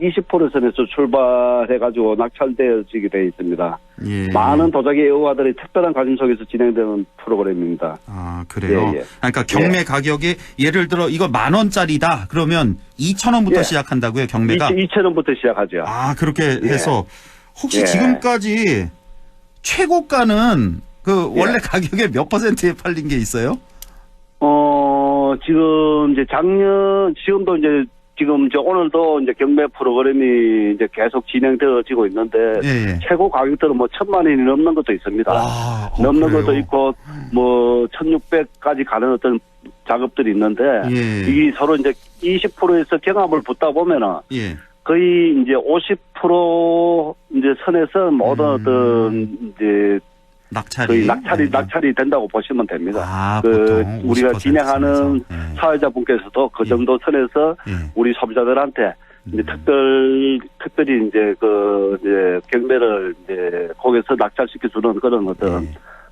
20% 선에서 출발해가지고 낙찰되어지게 되어 있습니다. 예. 많은 도자기 애호가들이 특별한 관심 속에서 진행되는 프로그램입니다. 아, 그래요? 예. 그러니까 경매 가격이 예를 들어 이거 10,000원짜리다 그러면 2,000원부터 예. 시작한다고요, 경매가? 2,000원부터 시작하죠. 아, 그렇게 해서 혹시 예. 지금까지 최고가는 원래 가격의 몇 %에 팔린 게 있어요? 지금 이제 지금도 이제 오늘도 이제 경매 프로그램이 이제 계속 진행되어지고 있는데 예. 최고 가격들은 뭐 1,000만 원이 넘는 것도 있습니다. 넘는 그래요? 것도 있고 뭐 1,600까지 가는 어떤 작업들이 있는데 예. 이게 서로 이제 20%에서 경합을 붙다 보면은 예. 거의 이제 50% 이제 선에서 모든 어떤 이제 거의 낙찰이 된다고 보시면 됩니다. 보통 우리가 50% 진행하는 선에서. 사회자분께서도 그 정도 선에서 우리 소비자들한테 이제 특별히 이제 이제 경매를 이제 거기서 낙찰시켜주는 그런 어떤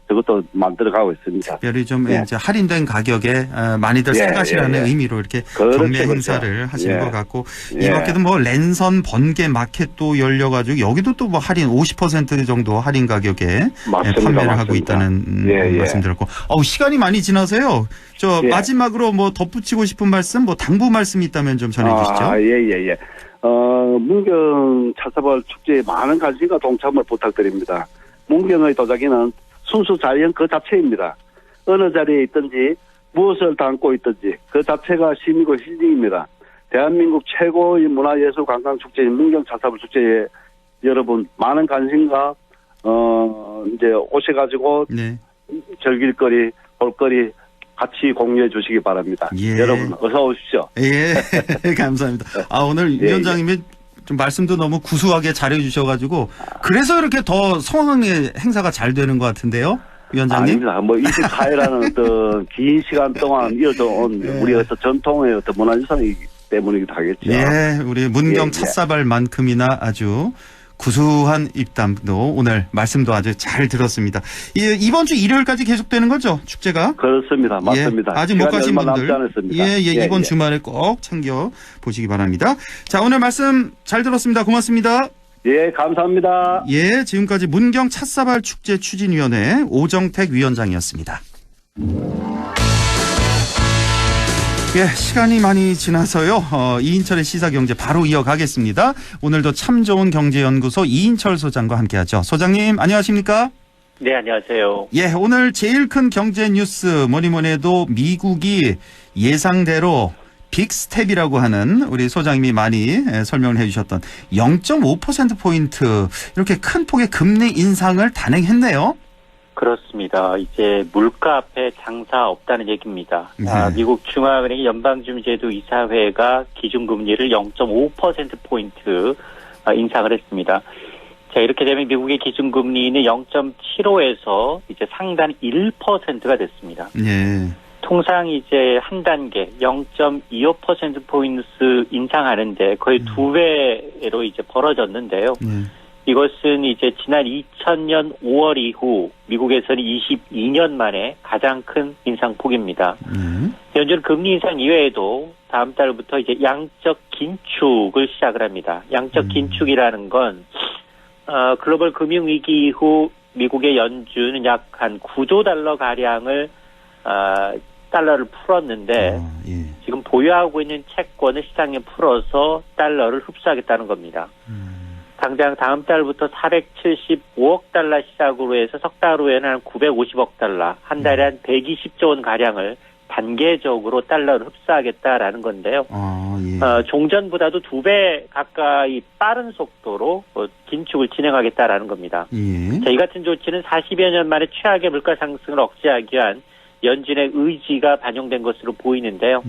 그것도 만들어가고 있습니다. 특별히 좀 이제 할인된 가격에 많이들 사가시라는 의미로 이렇게 경매 행사를 하시는 것 같고 이 밖에도 뭐 랜선 번개 마켓도 열려가지고 여기도 또 뭐 할인 50% 정도 할인 가격에 판매를 하고 있다는 말씀 들었고 시간이 많이 지나서요. 마지막으로 뭐 덧붙이고 싶은 말씀, 뭐 당부 말씀이 있다면 좀 전해주시죠. 예. 문경 찻사발 축제에 많은 관심과 동참을 부탁드립니다. 문경의 도자기는 순수 자연 그 자체입니다. 어느 자리에 있든지 무엇을 담고 있든지 그 자체가 심이고 힐링입니다. 대한민국 최고의 문화예술 관광축제인 문경 찻사발 축제에 여러분 많은 관심과 이제 오셔가지고 즐길 거리, 볼거리 같이 공유해 주시기 바랍니다. 여러분 어서 오십시오. 예, 감사합니다. 오늘 위원장님이 좀 말씀도 너무 구수하게 잘해 주셔가지고 그래서 이렇게 더 성황리에 행사가 잘 되는 것 같은데요, 위원장님? 아닙니다. 뭐 24일이라는 어떤 긴 시간 동안 이어져 온 우리 어떤 전통의 어떤 문화유산이기 때문이기도 하겠죠. 예, 우리 문경 찻사발만큼이나 아주 구수한 입담도 오늘 말씀도 아주 잘 들었습니다. 이번 주 일요일까지 계속되는 거죠, 축제가? 그렇습니다. 맞습니다. 아직 못 가신 분들 이번 주말에 꼭 챙겨 보시기 바랍니다. 자, 오늘 말씀 잘 들었습니다. 고맙습니다. 예, 감사합니다. 예, 지금까지 문경 찻사발 축제 추진위원회 오정택 위원장이었습니다. 예, 시간이 많이 지나서요. 이인철의 시사경제 바로 이어가겠습니다. 오늘도 참 좋은 경제연구소 이인철 소장과 함께하죠. 소장님, 안녕하십니까? 네, 안녕하세요. 예, 오늘 제일 큰 경제 뉴스 뭐니 해도 미국이 예상대로 빅스텝이라고 하는 우리 소장님이 많이 설명을 해주셨던 0.5%포인트 이렇게 큰 폭의 금리 인상을 단행했네요. 그렇습니다. 이제 물가 앞에 장사 없다는 얘기입니다. 미국 중앙은행 연방준비제도 이사회가 기준금리를 0.5%포인트 인상을 했습니다. 자, 이렇게 되면 미국의 기준금리는 0.75에서 이제 상단 1%가 됐습니다. 통상 이제 한 단계 0.25%포인트 인상하는데 거의 2배로 이제 벌어졌는데요. 이것은 이제 지난 2000년 5월 이후 미국에서는 22년 만에 가장 큰 인상폭입니다. 연준 금리 인상 이외에도 다음 달부터 이제 양적 긴축을 시작을 합니다. 양적 긴축이라는 건 글로벌 금융위기 이후 미국의 연준은 약 한 9조 달러 가량을 달러를 풀었는데 지금 보유하고 있는 채권을 시장에 풀어서 달러를 흡수하겠다는 겁니다. 당장 다음 달부터 475억 달러 시작으로 해서 석 달 후에는 한 950억 달러, 한 달에 한 120조 원 가량을 단계적으로 달러를 흡수하겠다라는 건데요. 종전보다도 2배 가까이 빠른 속도로 긴축을 진행하겠다라는 겁니다. 이 같은 조치는 40여 년 만에 최악의 물가 상승을 억제하기 위한 연준의 의지가 반영된 것으로 보이는데요.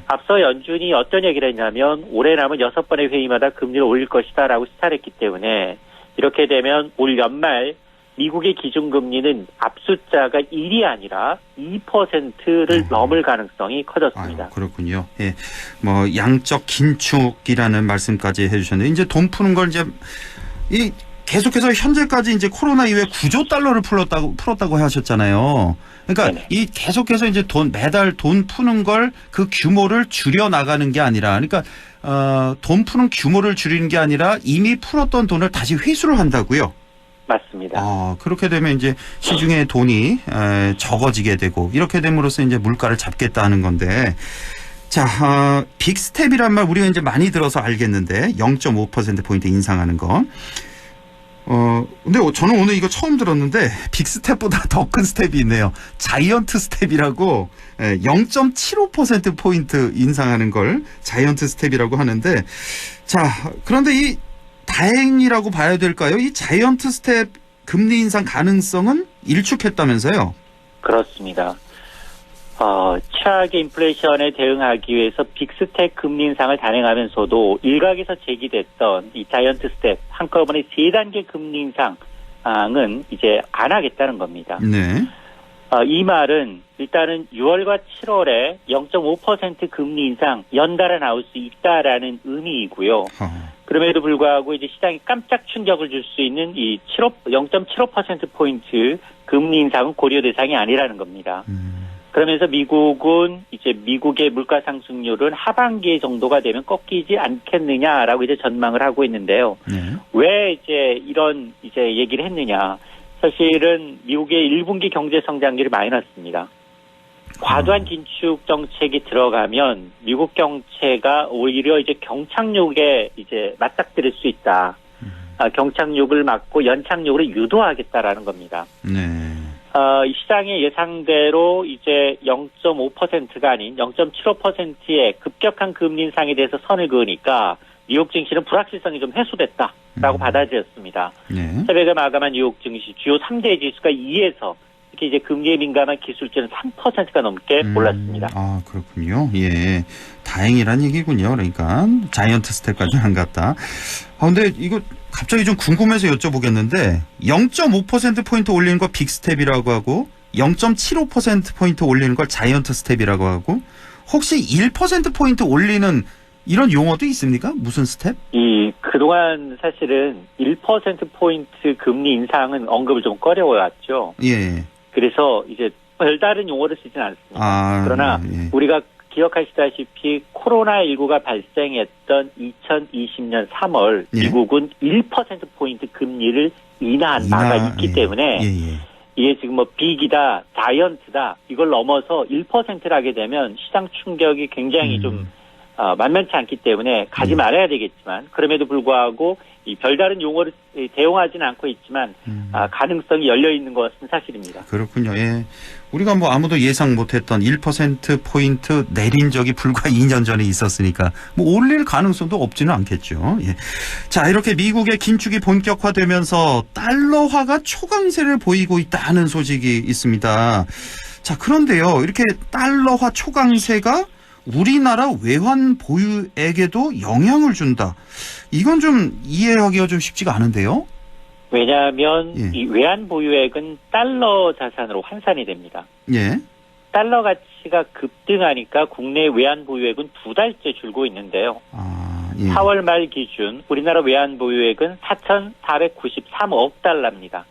앞서 연준이 어떤 얘기를 했냐면 올해 남은 6번의 회의마다 금리를 올릴 것이다라고 시사했기 때문에 이렇게 되면 올 연말 미국의 기준금리는 앞숫자가 1이 아니라 2%를 넘을 가능성이 커졌습니다. 그렇군요. 예, 뭐 양적 긴축이라는 말씀까지 해주셨는데 이제 돈 푸는 걸 이제 계속해서 현재까지 이제 코로나 이후에 9조 달러를 풀었다고 하셨잖아요. 그러니까 네네. 이 계속해서 이제 매달 돈 푸는 걸 그 규모를 줄여 나가는 게 아니라, 그러니까 돈 푸는 규모를 줄이는 게 아니라 이미 풀었던 돈을 다시 회수를 한다고요. 맞습니다. 그렇게 되면 이제 시중에 돈이 적어지게 되고 이렇게 됨으로써 이제 물가를 잡겠다는 건데, 자, 빅스텝이란 말 우리가 이제 많이 들어서 알겠는데 0.5%포인트 인상하는 거. 근데 저는 오늘 이거 처음 들었는데 빅스텝보다 더 큰 스텝이 있네요. 자이언트 스텝이라고 0.75%포인트 인상하는 걸 자이언트 스텝이라고 하는데, 자, 그런데 이 다행이라고 봐야 될까요? 이 자이언트 스텝 금리 인상 가능성은 일축했다면서요? 그렇습니다. 최악의 인플레이션에 대응하기 위해서 빅스텝 금리 인상을 단행하면서도 일각에서 제기됐던 이 자이언트 스텝 한꺼번에 3단계 금리 인상은 이제 안 하겠다는 겁니다. 네. 이 말은 일단은 6월과 7월에 0.5% 금리 인상 연달아 나올 수 있다라는 의미이고요. 그럼에도 불구하고 이제 시장에 깜짝 충격을 줄 수 있는 이 0.75%포인트 금리 인상은 고려 대상이 아니라는 겁니다. 그러면서 미국은 이제 미국의 물가 상승률은 하반기 정도가 되면 꺾이지 않겠느냐라고 이제 전망을 하고 있는데요. 왜 이제 이런 이제 얘기를 했느냐? 사실은 미국의 1분기 경제 성장률이 마이너스입니다. 과도한 긴축 정책이 들어가면 미국 경제가 오히려 이제 경착륙에 이제 맞닥뜨릴 수 있다. 경착륙을 막고 연착륙을 유도하겠다라는 겁니다. 시장의 예상대로 이제 0.5%가 아닌 0.75%의 급격한 금리 인상에 대해서 선을 그으니까 뉴욕 증시는 불확실성이 좀 해소됐다라고 받아들였습니다. 새벽에 마감한 뉴욕 증시 주요 3대 지수가 2에서 특히 이제 금리에 민감한 기술주는 3%가 넘게 올랐습니다. 그렇군요. 예, 다행이란 얘기군요. 그러니까 자이언트 스텝까지는 안 갔다. 근데 이거 갑자기 좀 궁금해서 여쭤보겠는데 0.5%포인트 올리는 거 빅스텝이라고 하고 0.75%포인트 올리는 걸 자이언트 스텝이라고 하고 혹시 1%포인트 올리는 이런 용어도 있습니까? 무슨 스텝? 그동안 사실은 1%포인트 금리 인상은 언급을 좀 꺼려왔죠. 예. 그래서 이제 별다른 용어를 쓰진 않습니다. 그러나 우리가 기억하시다시피 코로나19가 발생했던 2020년 3월 미국은 1%포인트 금리를 인하한 바가 있기 때문에 이게 지금 뭐 빅이다, 자이언트다 이걸 넘어서 1%를 하게 되면 시장 충격이 굉장히 좀 만만치 않기 때문에 가지 말아야 되겠지만 그럼에도 불구하고 이 별다른 용어를 대용하지는 않고 있지만 가능성이 열려 있는 것은 사실입니다. 그렇군요. 예. 우리가 뭐 아무도 예상 못했던 1%포인트 내린 적이 불과 2년 전에 있었으니까 뭐 올릴 가능성도 없지는 않겠죠. 예. 자, 이렇게 미국의 긴축이 본격화되면서 달러화가 초강세를 보이고 있다는 소식이 있습니다. 자, 그런데요. 이렇게 달러화 초강세가 우리나라 외환 보유액에도 영향을 준다. 이건 좀 이해하기가 좀 쉽지가 않은데요. 왜냐하면 이 외환 보유액은 달러 자산으로 환산이 됩니다. 달러 가치가 급등하니까 국내 외환 보유액은 2달째 줄고 있는데요. 4월 말 기준 우리나라 외환 보유액은 4,493억 달러입니다.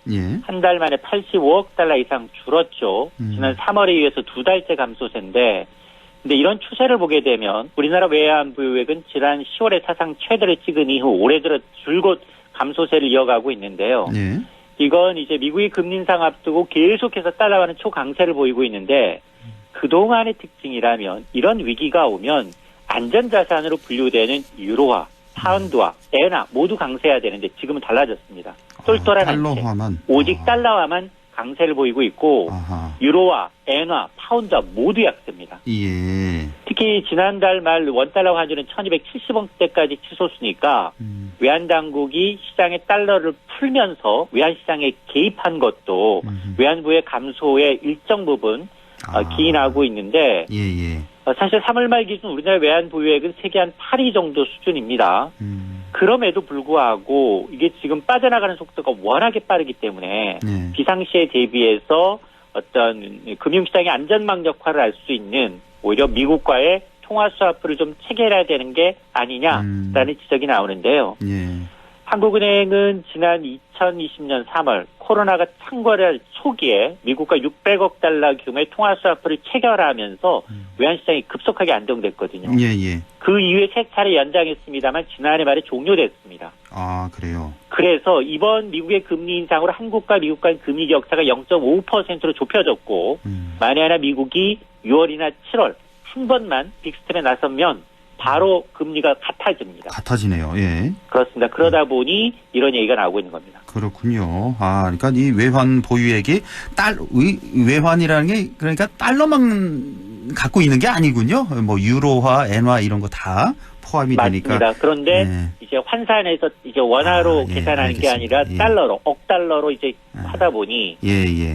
한 달 만에 85억 달러 이상 줄었죠. 지난 3월에 의해서 2달째 감소세인데 근데 이런 추세를 보게 되면 우리나라 외환 보유액은 지난 10월에 사상 최대를 찍은 이후 올해 들어 줄곧 감소세를 이어가고 있는데요. 이건 이제 미국이 금리 인상 앞두고 계속해서 달러와는 초강세를 보이고 있는데 그동안의 특징이라면 이런 위기가 오면 안전자산으로 분류되는 유로화, 파운드화, 엔화 모두 강세해야 되는데 지금은 달라졌습니다. 똘똘한 달러화만. 오직 달러화만 강세를 보이고 있고 유로화, 엔화, 파운드화 모두 약세입니다. 예. 특히 지난달 말 원달러 환율은 1270원대까지 치솟으니까 외환당국이 시장에 달러를 풀면서 외환시장에 개입한 것도 외환부의 감소에 일정 부분 기인하고 있는데 사실 3월 말 기준 우리나라 외환 보유액은 세계 한 8위 정도 수준입니다. 그럼에도 불구하고 이게 지금 빠져나가는 속도가 워낙에 빠르기 때문에 비상시에 대비해서 어떤 금융시장의 안전망 역할을 할 수 있는 오히려 미국과의 통화 스와프를 좀 체결해야 되는 게 아니냐라는 지적이 나오는데요. 한국은행은 지난 2020년 3월 코로나가 창궐할 초기에 미국과 600억 달러 규모의 통화 스와프를 체결하면서 외환시장이 급속하게 안정됐거든요. 그 이후에 세 차례 연장했습니다만 지난해 말에 종료됐습니다. 아, 그래요? 그래서 이번 미국의 금리 인상으로 한국과 미국 간 금리 격차가 0.5%로 좁혀졌고 만에 하나 미국이 6월이나 7월 한 번만 빅스텝에 나서면 바로 금리가 같아집니다. 같아지네요. 예. 그렇습니다. 그러다 보니 이런 얘기가 나오고 있는 겁니다. 그렇군요. 그러니까 이 외환 보유액이 외환이라는 게 그러니까 달러만 갖고 있는 게 아니군요. 뭐 유로화, 엔화 이런 거 다 포함이 맞습니다. 되니까. 그런데 이제 환산해서 이제 원화로 계산하는 게 아니라 달러로, 억달러로 이제 하다 보니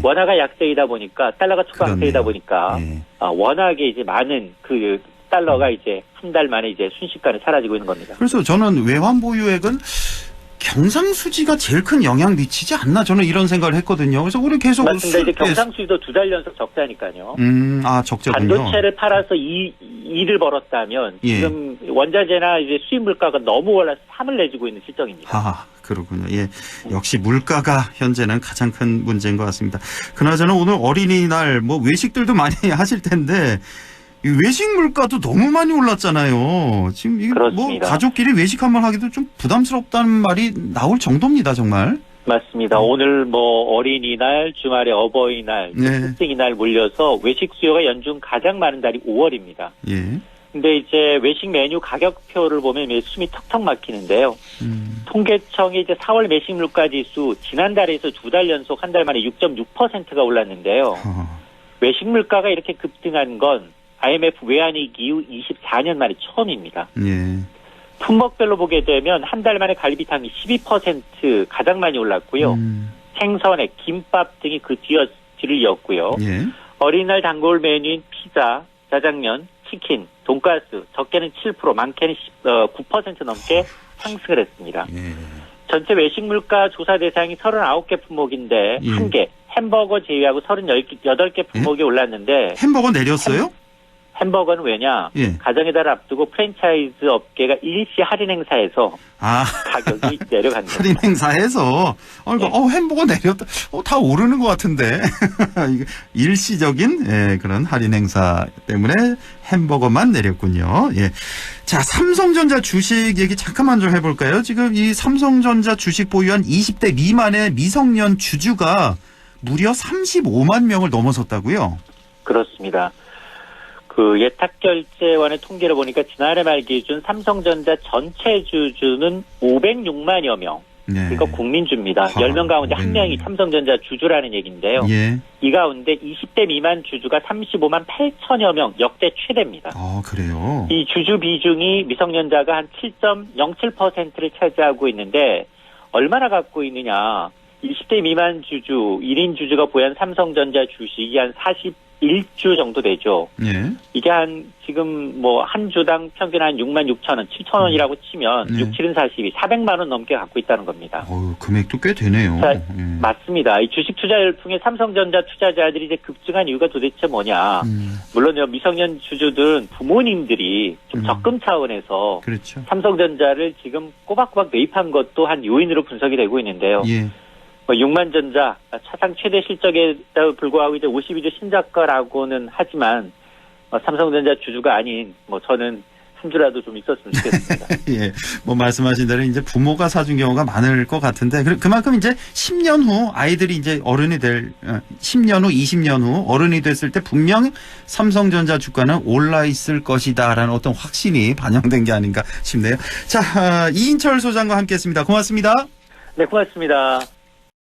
원화가 약세이다 보니까 달러가 초강세이다 보니까 워낙에 이제 많은 그 달러가 이제 한 달 만에 이제 순식간에 사라지고 있는 겁니다. 그래서 저는 외환 보유액은 경상수지가 제일 큰 영향 미치지 않나 저는 이런 생각을 했거든요. 그래서 우리 계속 맞습니다. 이제 경상수지도 2달 연속 적자니까요. 적자군요. 반도체를 팔아서 이익을 벌었다면 지금 원자재나 이제 수입 물가가 너무 올라서 3을 내주고 있는 실정입니다. 그렇군요. 예. 역시 물가가 현재는 가장 큰 문제인 것 같습니다. 그나저나 오늘 어린이날 뭐 외식들도 많이 하실 텐데 이 외식 물가도 너무 많이 올랐잖아요. 지금 이게 뭐 가족끼리 외식 한번 하기도 좀 부담스럽다는 말이 나올 정도입니다, 정말. 맞습니다. 오늘 뭐 어린이날, 주말에 어버이날, 특징이날 몰려서 외식 수요가 연중 가장 많은 달이 5월입니다. 근데 이제 외식 메뉴 가격표를 보면 숨이 턱턱 막히는데요. 통계청이 이제 4월 외식 물가 지수 지난달에서 2달 연속 한 달 만에 6.6%가 올랐는데요. 외식 물가가 이렇게 급등한 건 IMF 외환위기 이후 24년 만에 처음입니다. 품목별로 보게 되면 한 달 만에 갈비탕이 12% 가장 많이 올랐고요. 생선에 김밥 등이 그 뒤를 이었고요. 어린이날 단골 메뉴인 피자, 짜장면, 치킨, 돈가스 적게는 7%, 많게는 9% 넘게 상승을 했습니다. 전체 외식 물가 조사 대상이 39개 품목인데 1개, 햄버거 제외하고 38개 품목이 올랐는데 햄버거 내렸어요? 햄버거는 왜냐? 가정의 달을 앞두고 프랜차이즈 업계가 일시 할인 행사에서 가격이 내려간다. 할인 행사에서 햄버거 내렸다. 다 오르는 것 같은데. 일시적인 그런 할인 행사 때문에 햄버거만 내렸군요. 자, 삼성전자 주식 얘기 잠깐만 좀 해볼까요? 지금 이 삼성전자 주식 보유한 20대 미만의 미성년 주주가 무려 35만 명을 넘어섰다고요? 그렇습니다. 그 예탁결제원의 통계를 보니까 지난해 말 기준 삼성전자 전체 주주는 506만여 명. 그러니까 국민주입니다. 10명 가운데 1명이 삼성전자 주주라는 얘기인데요. 이 가운데 20대 미만 주주가 35만 8천여 명, 역대 최대입니다. 그래요? 이 주주 비중이 미성년자가 한 7.07%를 차지하고 있는데 얼마나 갖고 있느냐. 20대 미만 주주, 1인 주주가 보유한 삼성전자 주식이 한 41주 정도 되죠. 이게 지금 한 주당 평균 한 6만 6천 원, 7천 원이라고 치면 6, 7은 42, 400만 원 넘게 갖고 있다는 겁니다. 금액도 꽤 되네요. 맞습니다. 이 주식 투자 열풍에 삼성전자 투자자들이 이제 급증한 이유가 도대체 뭐냐. 물론 미성년 주주들은 부모님들이 좀 적금 차원에서 삼성전자를 지금 꼬박꼬박 매입한 것도 한 요인으로 분석이 되고 있는데요. 6만전자 차상 최대 실적에도 불구하고 이제 52주 신저가라고는 하지만 삼성전자 주주가 아닌 저는 품주라도 좀 있었으면 좋겠습니다. 예, 뭐 말씀하신 대로 이제 부모가 사준 경우가 많을 것 같은데 그만큼 이제 10년 후 아이들이 이제 어른이 될 10년 후, 20년 후 어른이 됐을 때 분명 삼성전자 주가는 올라 있을 것이다라는 어떤 확신이 반영된 게 아닌가 싶네요. 자, 이인철 소장과 함께했습니다. 고맙습니다. 네, 고맙습니다.